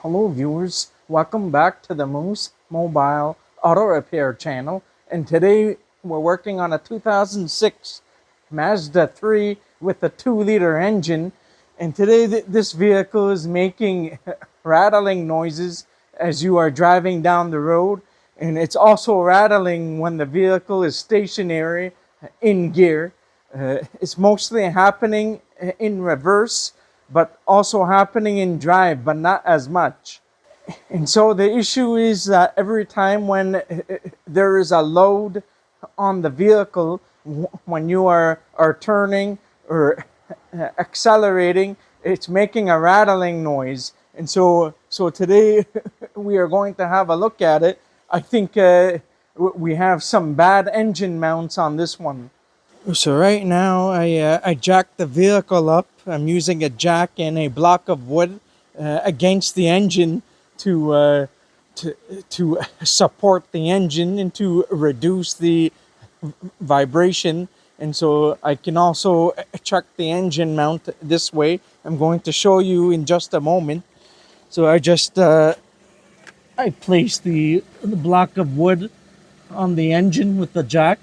Hello viewers, welcome back to the Moose Mobile Auto Repair channel, and today we're working on a 2006 Mazda 3 with a 2-liter engine, and today this vehicle is making rattling noises as you are driving down the road, and it's also rattling when the vehicle is stationary in gear. It's mostly happening in reverse, but also happening in drive, but not as much. And so the issue is that every time when there is a load on the vehicle, when you are turning or accelerating, it's making a rattling noise. And so today we are going to have a look at it. I think we have some bad engine mounts on this one. So right now I jacked the vehicle up. I'm using a jack and a block of wood against the engine to to support the engine and to reduce the vibration. And so I can also check the engine mount this way. I'm going to show you in just a moment. So I placed the block of wood on the engine with the jack.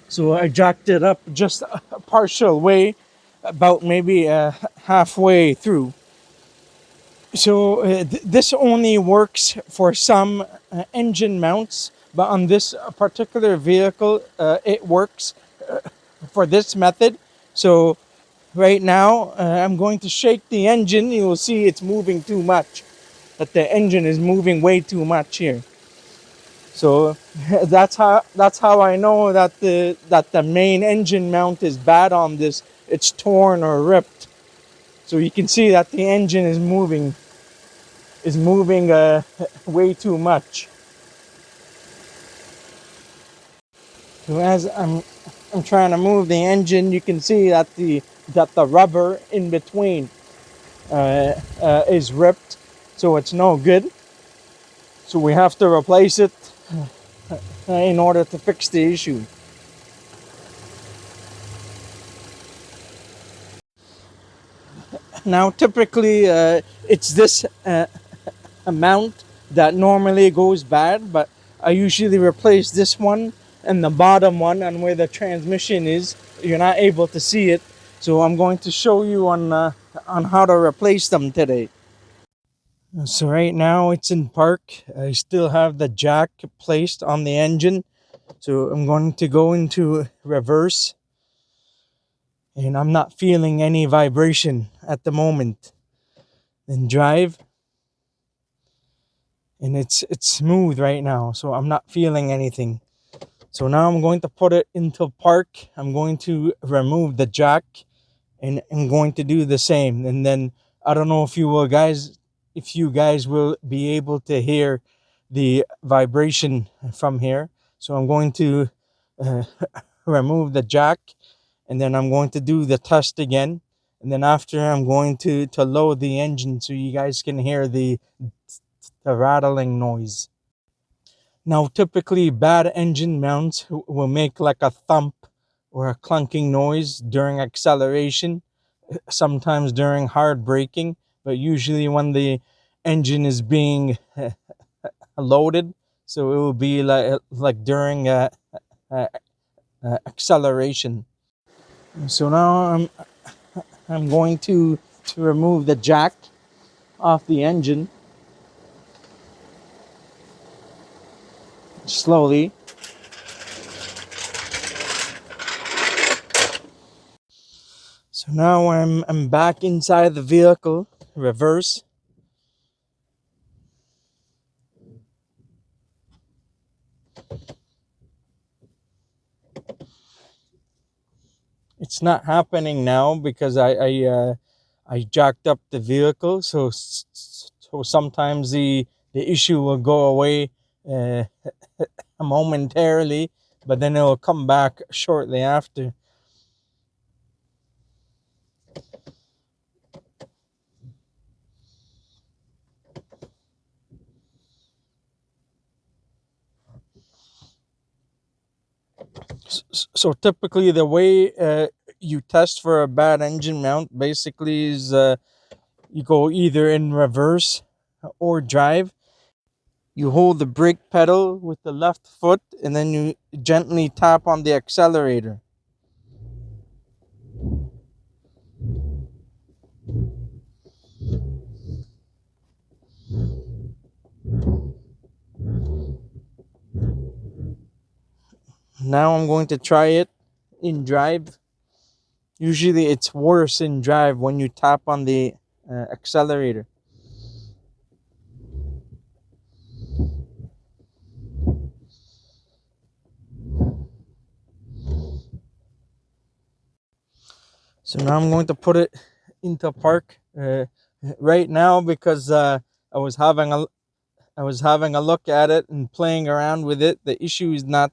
So I jacked it up just a partial way, about maybe halfway through. So this only works for some engine mounts, but on this particular vehicle, it works for this method. So right now, I'm going to shake the engine. You will see it's moving too much, that the engine is moving way too much here. So that's how I know that the main engine mount is bad on this. It's torn or ripped. So you can see that the engine is moving way too much. So as I'm trying to move the engine, you can see that the rubber in between is ripped, so it's no good. So we have to replace it in order to fix the issue. Now, typically, it's this amount that normally goes bad, but I usually replace this one and the bottom one, and where the transmission is, you're not able to see it. So I'm going to show you on how to replace them today. So right now it's in park. I still have the jack placed on the engine. So I'm going to go into reverse, and I'm not feeling any vibration at the moment. Then drive, and it's smooth right now, so I'm not feeling anything. So now I'm going to put it into park. I'm going to remove the jack, and I'm going to do the same. And then I don't know if you guys will be able to hear the vibration from here. So I'm going to remove the jack, and then I'm going to do the test again. And then after, I'm going to load the engine so you guys can hear the rattling noise. Now, typically bad engine mounts will make like a thump or a clunking noise during acceleration, sometimes during hard braking, but usually when the engine is being loaded. So it will be like during acceleration. So now I'm going to remove the jack off the engine slowly. So now I'm back inside the vehicle, reverse. It's not happening now because I jacked up the vehicle, so sometimes the issue will go away momentarily, but then it will come back shortly after. So typically the way you test for a bad engine mount basically is you go either in reverse or drive, you hold the brake pedal with the left foot and then you gently tap on the accelerator. Now I'm going to try it in drive. Usually it's worse in drive when you tap on the accelerator. So now I'm going to put it into park right now because I was having a I was having a look at it and playing around with it. The issue is not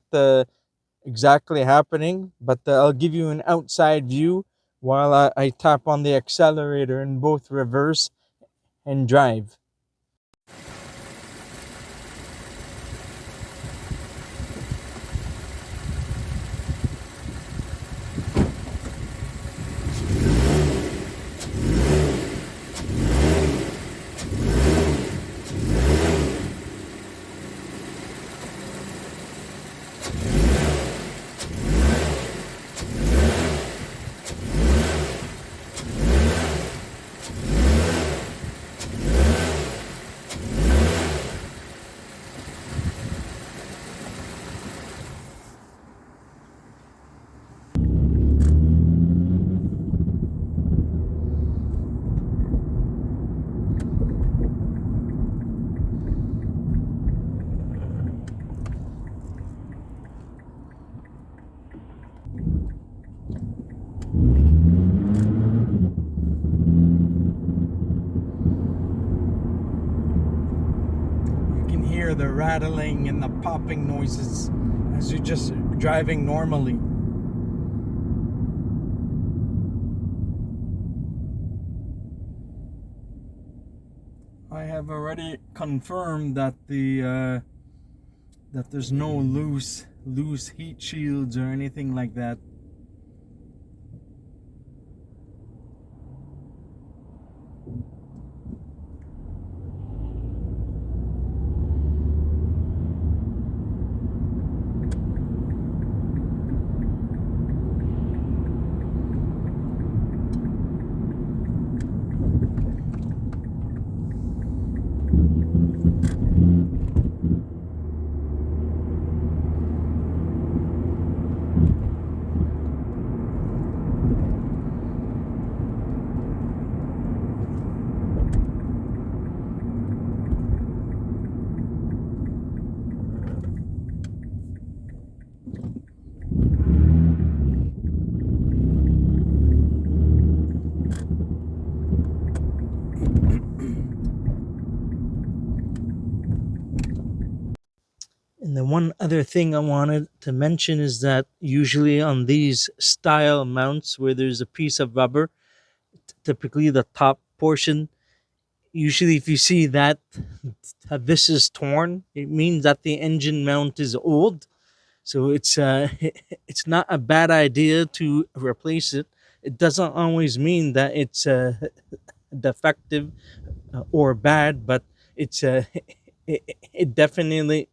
exactly happening, but I'll give you an outside view while I tap on the accelerator in both reverse and drive. You can hear the rattling and the popping noises as you're just driving normally. I have already confirmed that that there's no loose heat shields or anything like that. And the one other thing I wanted to mention is that usually on these style mounts where there's a piece of rubber, typically the top portion, usually if you see that this is torn, it means that the engine mount is old. So it's not a bad idea to replace it. It doesn't always mean that it's defective or bad, but it's it definitely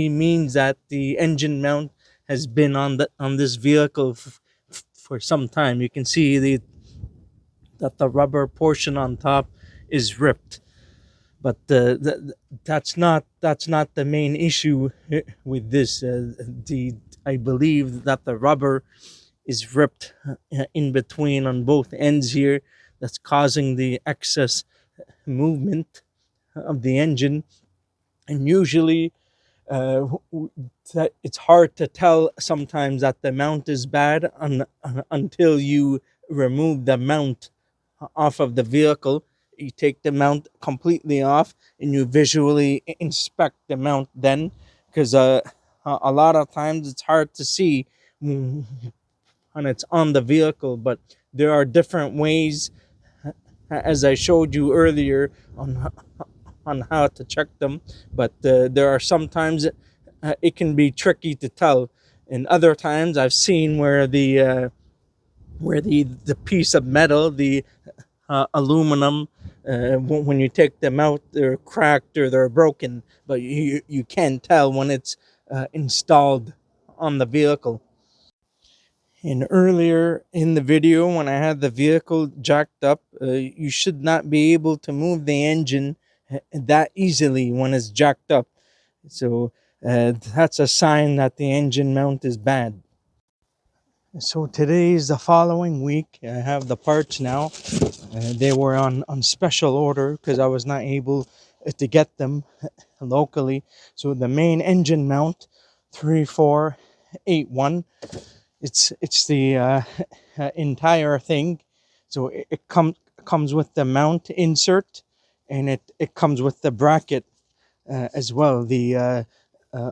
means that the engine mount has been on this vehicle for some time. You can see that the rubber portion on top is ripped, but that's not the main issue with this. I believe that the rubber is ripped in between on both ends here. That's causing the excess movement of the engine, and usually it's hard to tell sometimes that the mount is bad until you remove the mount off of the vehicle. You take the mount completely off and you visually inspect the mount then, because a lot of times it's hard to see when it's on the vehicle, but there are different ways, as I showed you earlier, on how to check them. But there are sometimes it can be tricky to tell, and other times I've seen where the piece of metal, the aluminum when you take them out, they're cracked or they're broken, but you can tell when it's installed on the vehicle. And earlier in the video, when I had the vehicle jacked up, you should not be able to move the engine that easily when it's jacked up. So that's a sign that the engine mount is bad. So today is the following week. I have the parts now. They were on special order because I was not able to get them locally. So the main engine mount, 3481. It's the entire thing. So it comes with the mount insert, and it comes with the bracket as well. The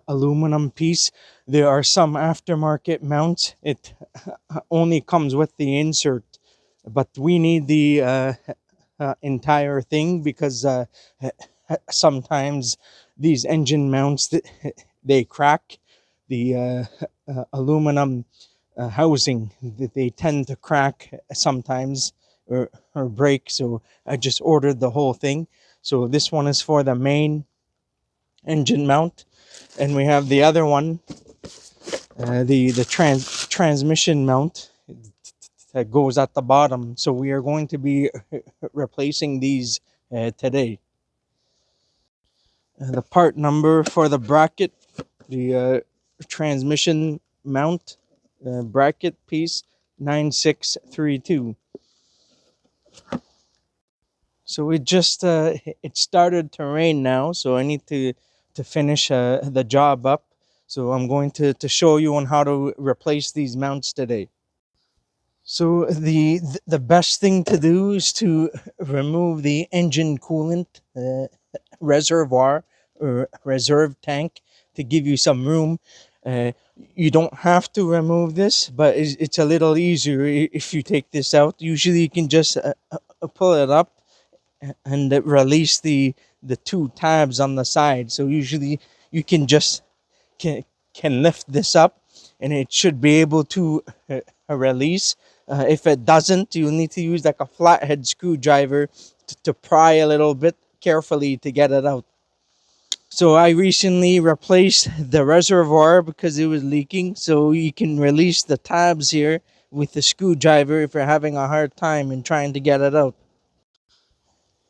aluminum piece. There are some aftermarket mounts. It only comes with the insert, but we need the entire thing because sometimes these engine mounts they crack. The aluminum housing that they tend to crack sometimes or break. So I just ordered the whole thing. So this one is for the main engine mount, and we have the other one, the transmission mount that goes at the bottom. So we are going to be replacing these today. The part number for the bracket, the transmission mount bracket piece, 9632. So it started to rain now, so I need to finish the job up. So I'm going to show you on how to replace these mounts today. So the best thing to do is to remove the engine coolant reservoir or reserve tank to give you some room. Uh, you don't have to remove this, but it's a little easier if you take this out. Usually you can just pull it up and release the two tabs on the side. So usually you can just can lift this up, and it should be able to release. If it doesn't, you'll need to use like a flathead screwdriver to pry a little bit carefully to get it out. So I recently replaced the reservoir because it was leaking. So you can release the tabs here with the screwdriver if you're having a hard time in trying to get it out.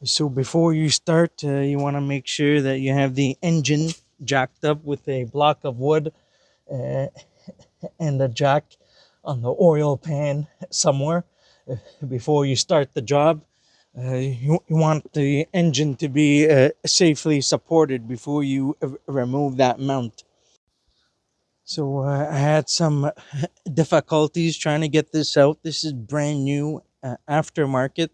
So before you start, you want to make sure that you have the engine jacked up with a block of wood uh, and a jack on the oil pan somewhere before you start the job. You want the engine to be safely supported before you remove that mount. So I had some difficulties trying to get this out. This is brand new aftermarket,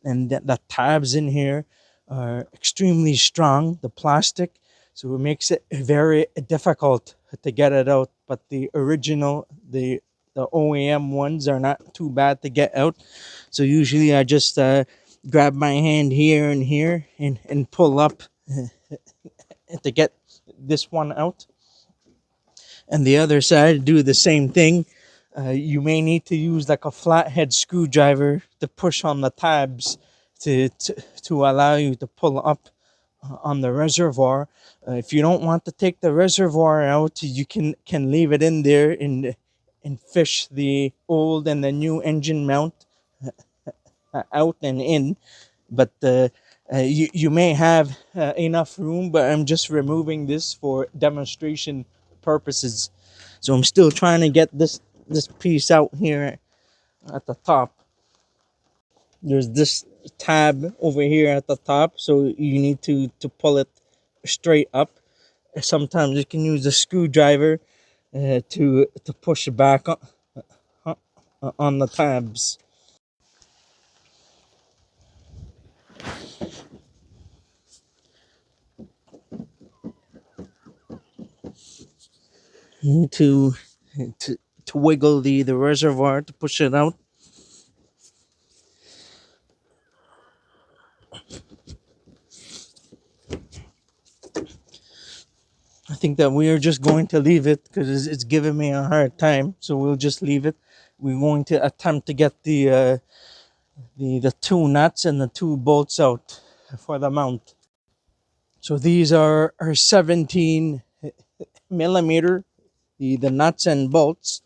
and the tabs in here are extremely strong, the plastic, so it makes it very difficult to get it out. But the original, the OEM ones are not too bad to get out. So usually I just grab my hand here and here and pull up to get this one out, and the other side do the same thing. You may need to use like a flathead screwdriver to push on the tabs to allow you to pull up on the reservoir. If you don't want to take the reservoir out, you can leave it in there and fish the old and the new engine mount out and in. But you may have enough room, but I'm just removing this for demonstration purposes. So I'm still trying to get this piece out here at the top. There's this tab over here at the top, so you need to pull it straight up. Sometimes you can use a screwdriver to push back on the tabs. You need to wiggle the reservoir to push it out. I think that we are just going to leave it because it's giving me a hard time. So we'll just leave it. We're going to attempt to get the two nuts and the two bolts out for the mount. So these are 17 millimeter, the nuts and bolts.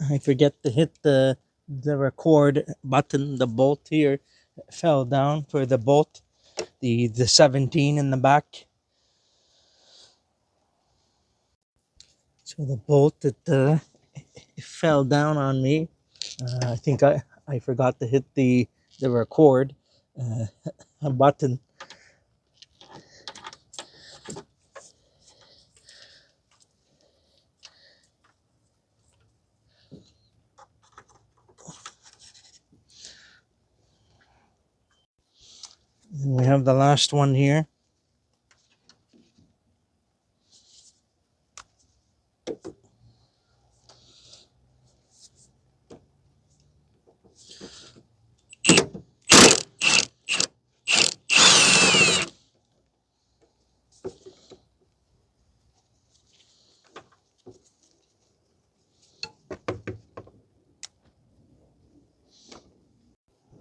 I forget to hit the record button. The bolt here fell down for the bolt, the 17 in the back. So the bolt that fell down on me. I think I forgot to hit the record button. And we have the last one here.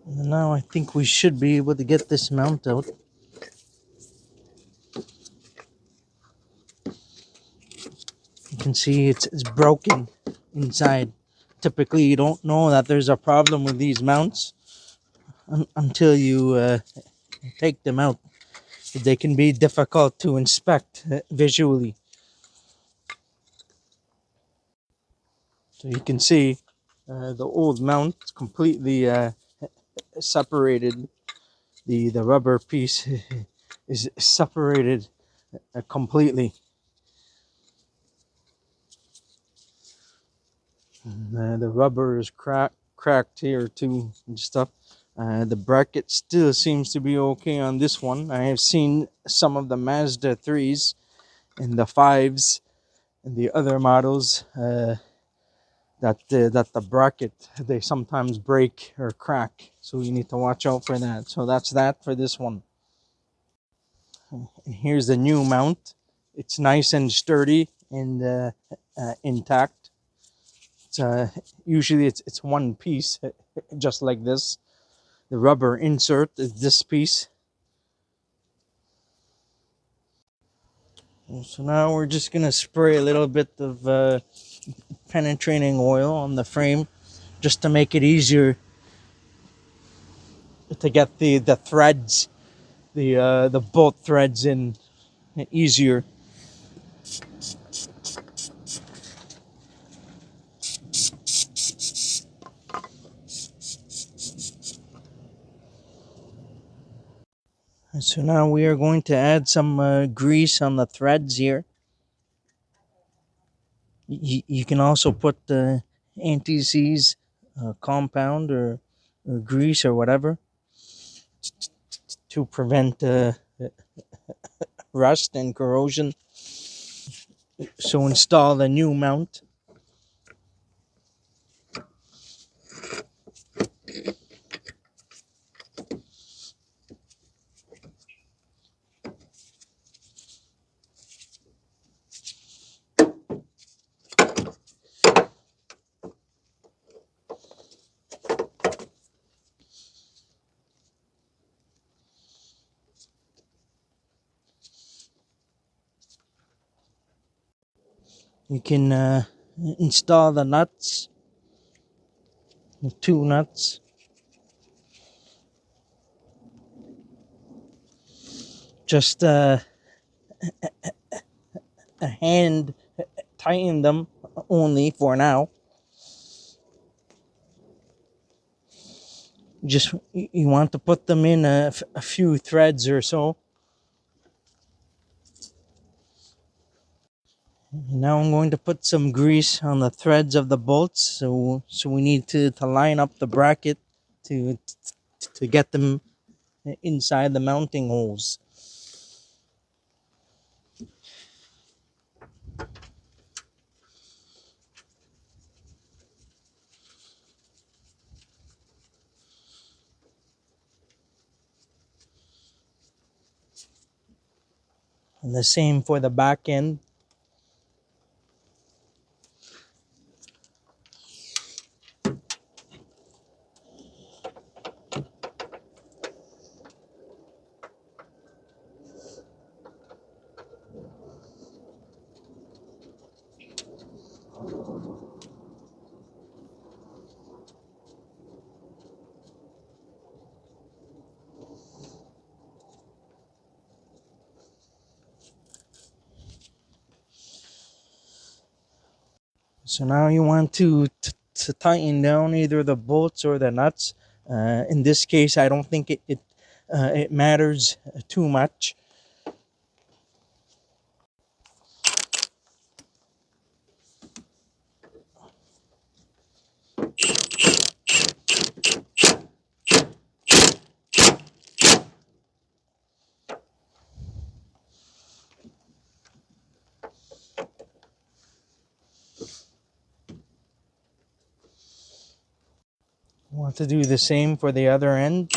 And now I think we should be able to get this mount out. You can see it's broken inside. Typically, you don't know that there's a problem with these mounts until you take them out. They can be difficult to inspect visually. So you can see the old mount is completely separated. The rubber piece is separated completely. The rubber is cracked here too and stuff. The bracket still seems to be okay on this one. I have seen some of the Mazda 3s and the 5s and the other models that the bracket, they sometimes break or crack. So you need to watch out for that. So that's that for this one. And here's the new mount. It's nice and sturdy and intact. Usually it's one piece, just like this. The rubber insert is this piece. So now we're just gonna spray a little bit of penetrating oil on the frame, just to make it easier to get the threads, the bolt threads in easier. So now we are going to add some grease on the threads here. You can also put the anti-seize compound or grease or whatever to prevent rust and corrosion. So install the new mount. You can install the nuts, the two nuts. Just a hand tighten them only for now. Just you want to put them in a few threads or so. Now I'm going to put some grease on the threads of the bolts. So we need to line up the bracket to get them inside the mounting holes. And the same for the back end. So now you want to tighten down either the bolts or the nuts. In this case, I don't think it matters too much. Want to do the same for the other end.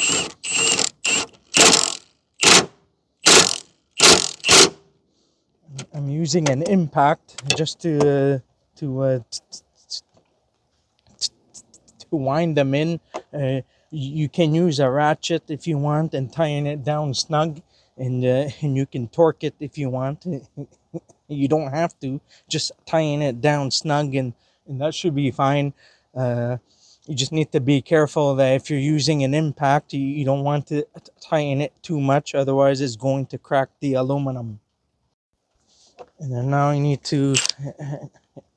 I'm using an impact just to wind them in. You can use a ratchet if you want and tying it down snug, and you can torque it if you want. You don't have to, just tying it down snug, and that should be fine. You just need to be careful that if you're using an impact, you don't want to tighten it too much, otherwise it's going to crack the aluminum. And then now you need to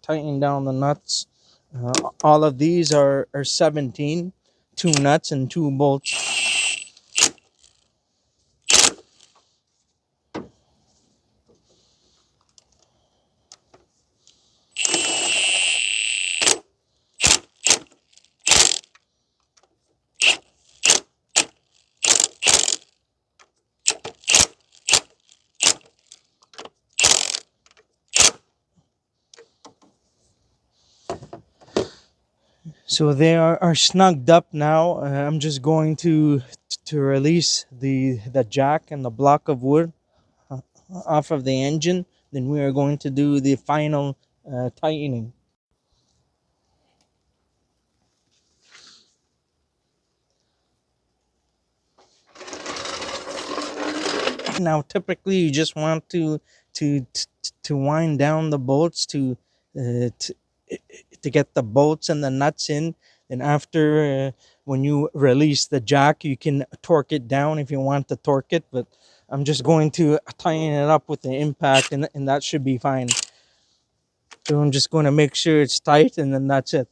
tighten down the nuts. All of these are 17, 2 nuts and 2 bolts. So they are snugged up now. I'm just going to release the jack and the block of wood off of the engine. Then we are going to do the final tightening. Now, typically, you just want to to wind down the bolts uh, to to get the bolts and the nuts in. And after, when you release the jack, you can torque it down if you want to torque it. But I'm just going to tighten it up with the impact, and that should be fine. So I'm just going to make sure it's tight, and then that's it.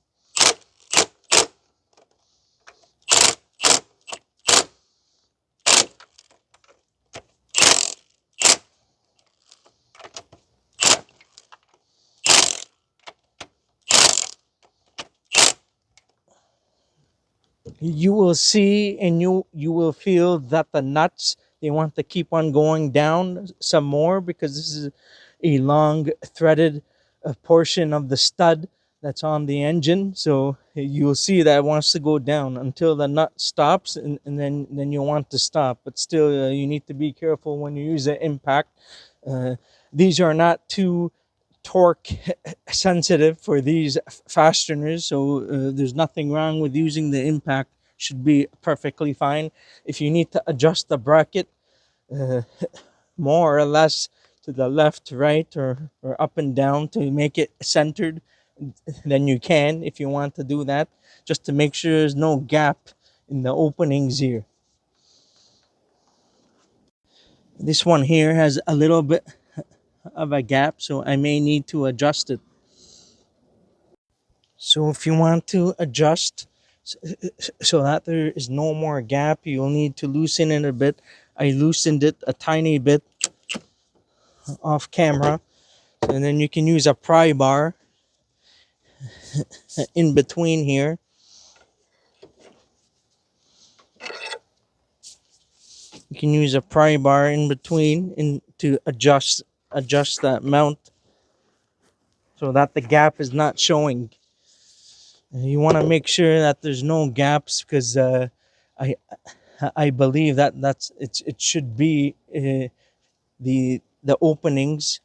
You will see, and you will feel that the nuts, they want to keep on going down some more, because this is a long threaded portion of the stud that's on the engine. So you'll see that it wants to go down until the nut stops, and then you want to stop. But still, you need to be careful when you use the impact. These are not too torque sensitive for these fasteners, so there's nothing wrong with using the impact. Should be perfectly fine. If you need to adjust the bracket uh, more or less to the left, right, or up and down to make it centered, then you can, if you want to do that, just to make sure there's no gap in the openings here. This one here has a little bit of a gap, so I may need to adjust it. So if you want to adjust so that there is no more gap, you'll need to loosen it a bit. I loosened it a tiny bit off camera, and then you can use a pry bar in between here. You can use a pry bar in between to adjust that mount so that the gap is not showing. You want to make sure that there's no gaps because I I believe that it should be the openings,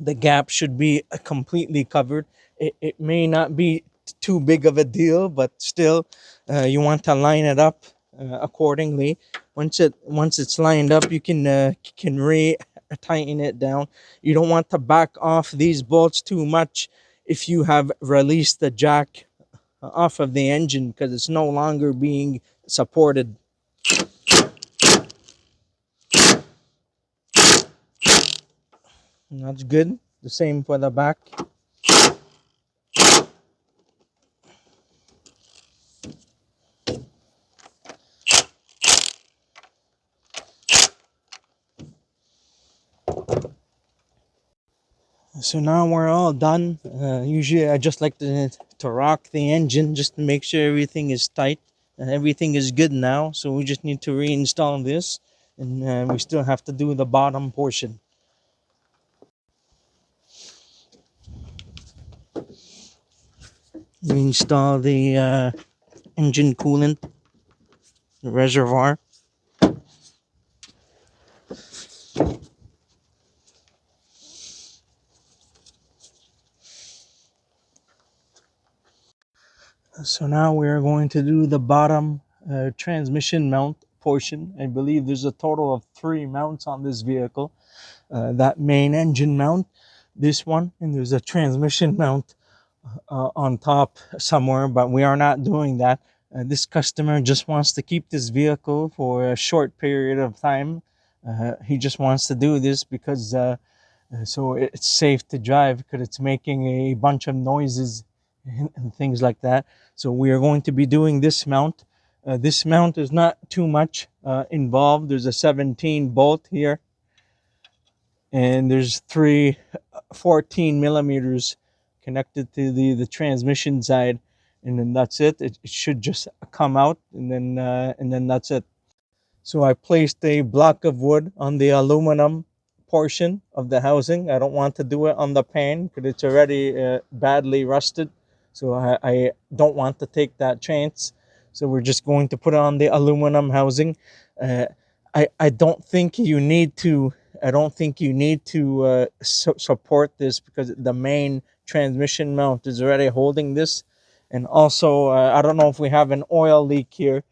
the gap should be completely covered. It may not be too big of a deal, but still, you want to line it up accordingly. Once it's lined up, you can re tighten it down. You don't want to back off these bolts too much if you have released the jack off of the engine because it's no longer being supported. And that's good. The same for the back. So now we're all done. Usually I just like to rock the engine just to make sure everything is tight and everything is good now. So we just need to reinstall this, and we still have to do the bottom portion. Reinstall the engine coolant, the reservoir. So now we're going to do the bottom transmission mount portion. I believe there's a total of 3 mounts on this vehicle. That main engine mount, this one, and there's a transmission mount on top somewhere, but we are not doing that. This customer just wants to keep this vehicle for a short period of time. He just wants to do this because so it's safe to drive because it's making a bunch of noises and things like that. So we are going to be doing this mount. This mount is not too much involved. There's a 17 bolt here, and there's 3 14 millimeters connected to the transmission side, and then that's it. It should just come out, and then that's it. So I placed a block of wood on the aluminum portion of the housing. I don't want to do it on the pan because it's already badly rusted. So I don't want to take that chance. So we're just going to put it on the aluminum housing. Uh, I don't think you need to. I don't think you need to support this because the main transmission mount is already holding this. And also, I don't know if we have an oil leak here.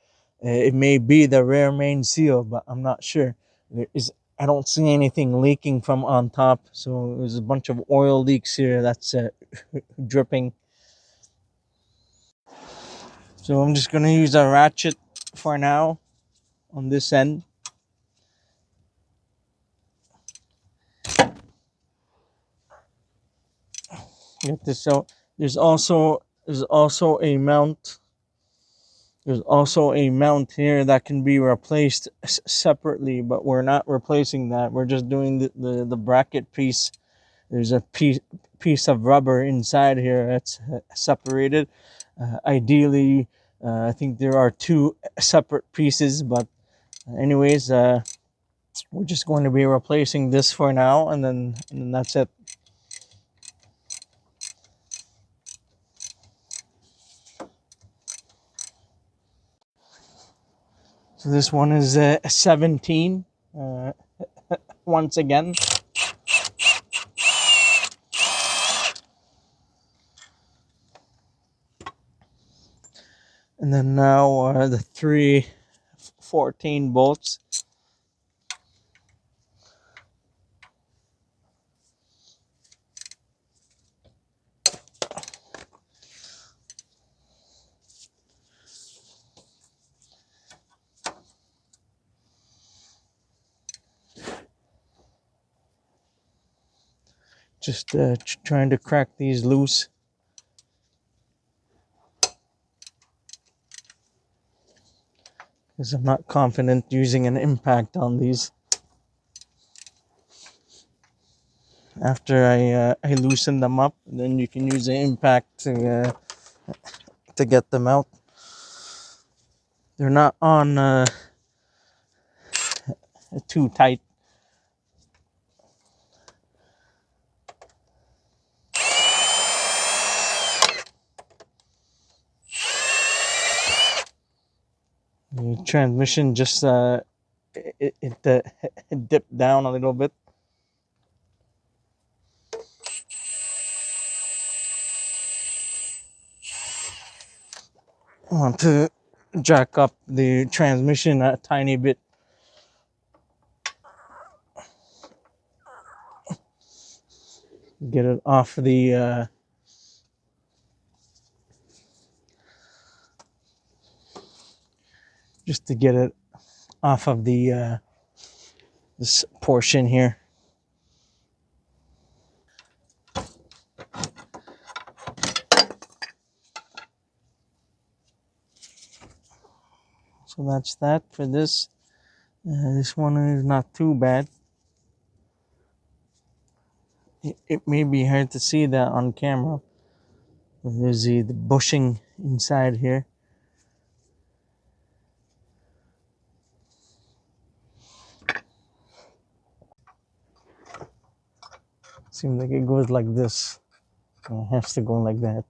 It may be the rear main seal, but I'm not sure. I don't see anything leaking from on top, so there's a bunch of oil leaks here that's dripping. So I'm just gonna use a ratchet for now on this end. Get this out. There's also a mount. There's also a mount here that can be replaced separately, but we're not replacing that. We're just doing the bracket piece. There's a piece of rubber inside here that's separated. Ideally, I think there are 2 separate pieces, but anyways, we're just going to be replacing this for now, and then that's it. So this one is 17 once again. And then now the 3 14 bolts. Just trying to crack these loose. Because I'm not confident using an impact on these. After I loosen them up, then you can use the impact to get them out. They're not on too tight. The transmission just it dipped down a little bit. I want to jack up the transmission a tiny bit. Get it off the just to get it off of the this portion here. So that's that for this. This one is not too bad. It may be hard to see that on camera. There's the bushing inside here. Seems like it goes like this. It has to go like that.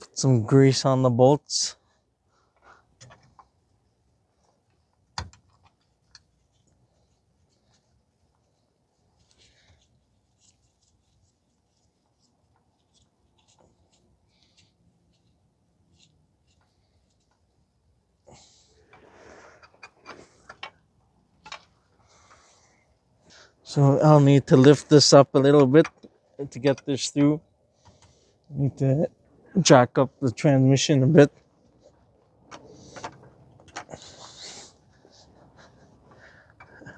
Put some grease on the bolts. So I'll need to lift this up a little bit to get this through. Need to jack up the transmission a bit.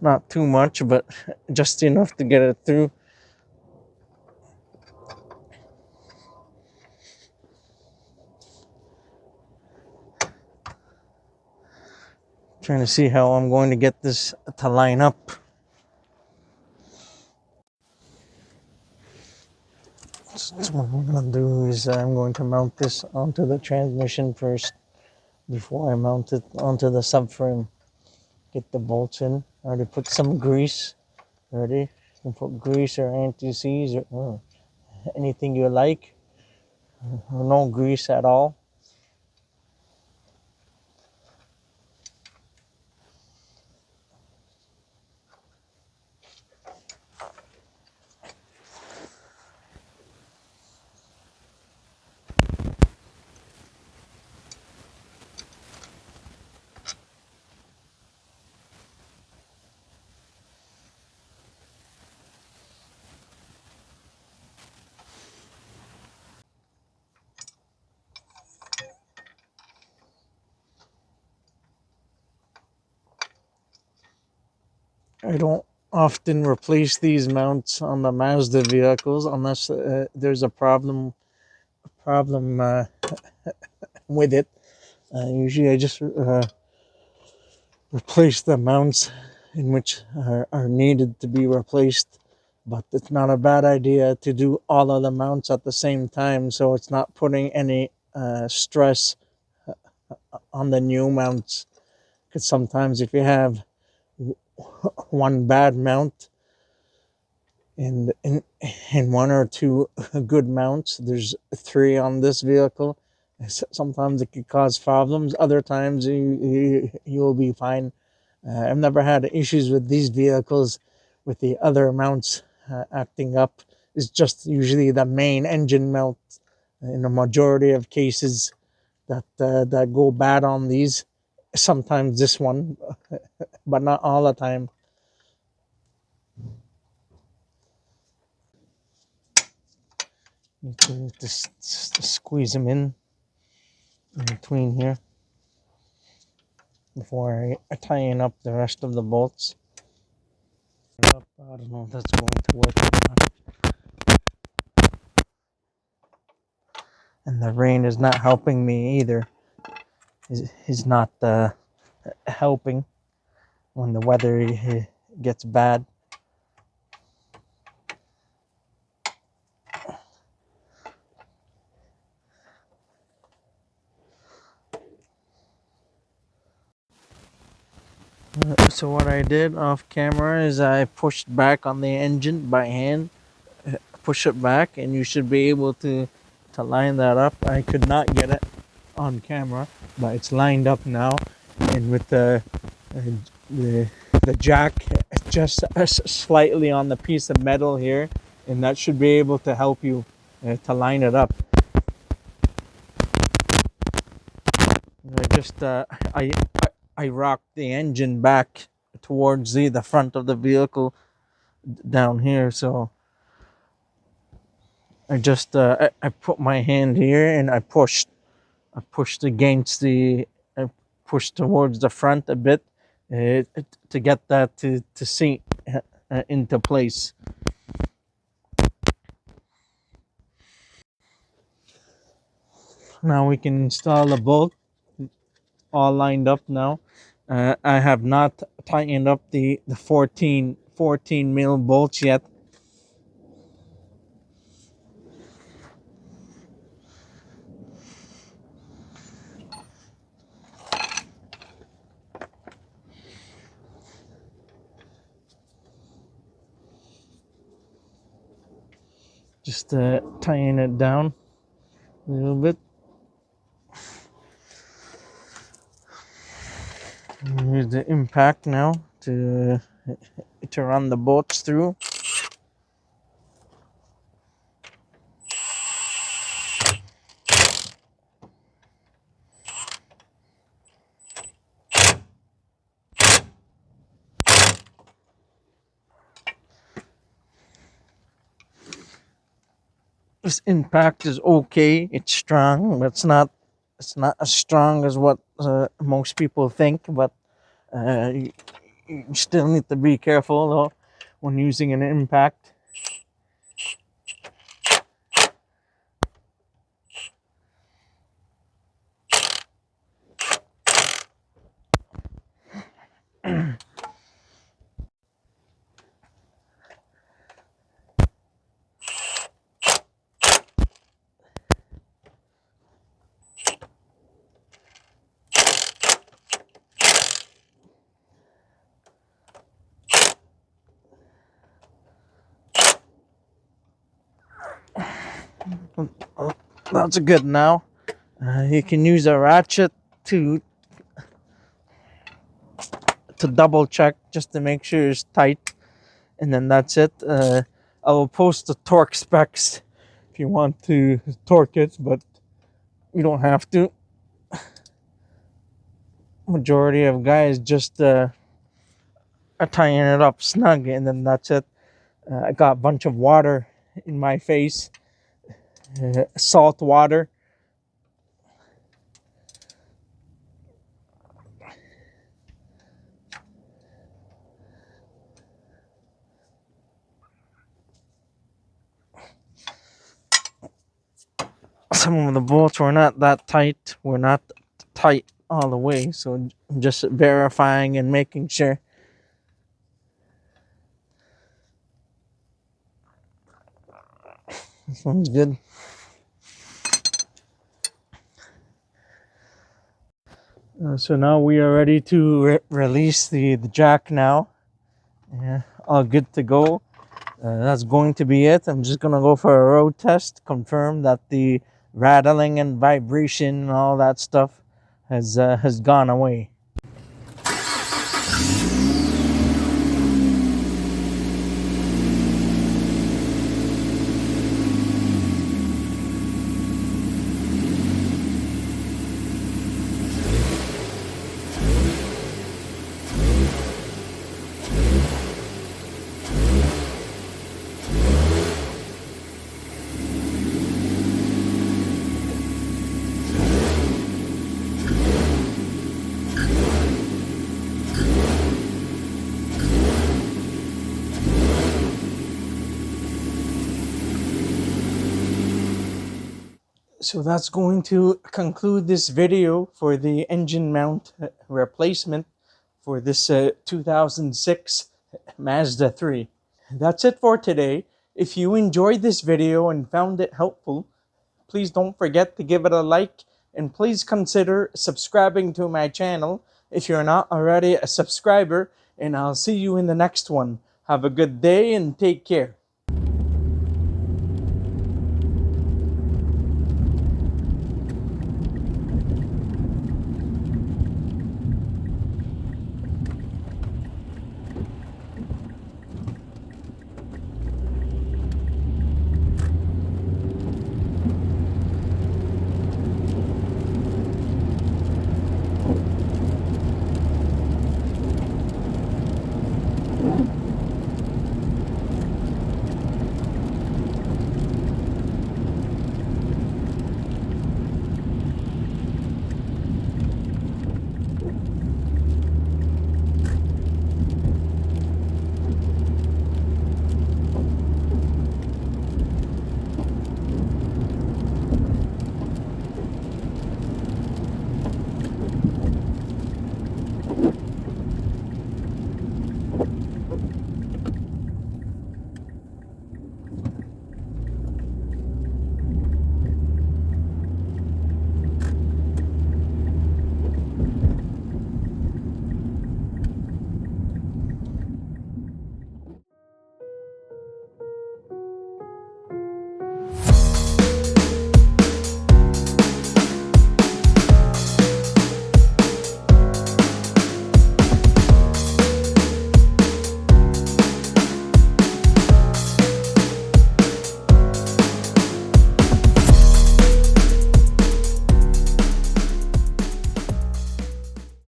Not too much, but just enough to get it through. Trying to see how I'm going to get this to line up. So what I'm going to do is I'm going to mount this onto the transmission first before I mount it onto the subframe. Get the bolts in. I already put some grease. Ready? You can put grease or anti-seize or anything you like. Or no grease at all. I don't often replace these mounts on the Mazda vehicles unless there's a problem with it. Usually I just replace the mounts in which are needed to be replaced, but it's not a bad idea to do all of the mounts at the same time, so it's not putting any stress on the new mounts, because sometimes if you have one bad mount and one or two good mounts, there's three on this vehicle, sometimes it could cause problems. Other times you'll be fine. I've never had issues with these vehicles with the other mounts acting up. It's just usually the main engine mount in a majority of cases that go bad on these. Sometimes this one, but not all the time. Need to just squeeze them in between here before I tying up the rest of the bolts. I don't know if that's going to work or not. And the rain is not helping me either. Is not helping when the weather gets bad. So what I did off camera is I pushed back on the engine by hand, push it back, and you should be able to line that up. I could not get it on camera, but it's lined up now, and with uh, the the jack just slightly on the piece of metal here, and that should be able to help you to line it up. I just I rocked the engine back towards the front of the vehicle down here, so I put my hand here and I pushed against I pushed towards the front a bit to get that to sink into place. Now we can install the bolt, all lined up now. I have not tightened up the 14 mil bolts yet. Just tighten it down a little bit. Here's the impact now to run the bolts through. This impact is okay. It's strong, but it's not as strong as what most people think. But you still need to be careful though when using an impact. That's good now. You can use a ratchet to double check just to make sure it's tight, and then that's it. I will post the torque specs if you want to torque it, but you don't have to. Majority of guys just are tying it up snug, and then that's it. I got a bunch of water in my face, salt water. Some of the bolts were not that tight. Were not tight all the way, so just verifying and making sure. This one's good. So now we are ready to release the jack now. Yeah, all good to go. That's going to be it. I'm just gonna go for a road test, confirm that the rattling and vibration and all that stuff has gone away. So that's going to conclude this video for the engine mount replacement for this 2006 Mazda 3. That's it for today. If you enjoyed this video and found it helpful, please don't forget to give it a like, and please consider subscribing to my channel if you're not already a subscriber, and I'll see you in the next one. Have a good day and take care.